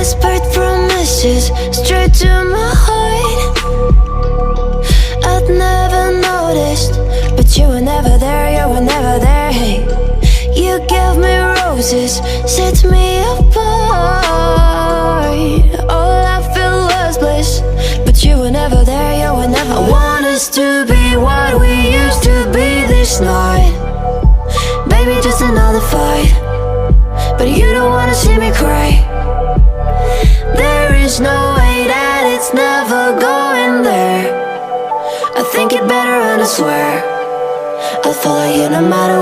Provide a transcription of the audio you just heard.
whispered promises straight to my heart. I'd never noticed, but you were never there, you were never there. Hey, you gave me roses, set me apart. All I feel was bliss, but you were never there, you were never there. I want us to be what we used to be this night. Baby, just another fight, but you don't wanna see me cry. There is no way that it's never going there. I think it better and I swear I'll follow you no matter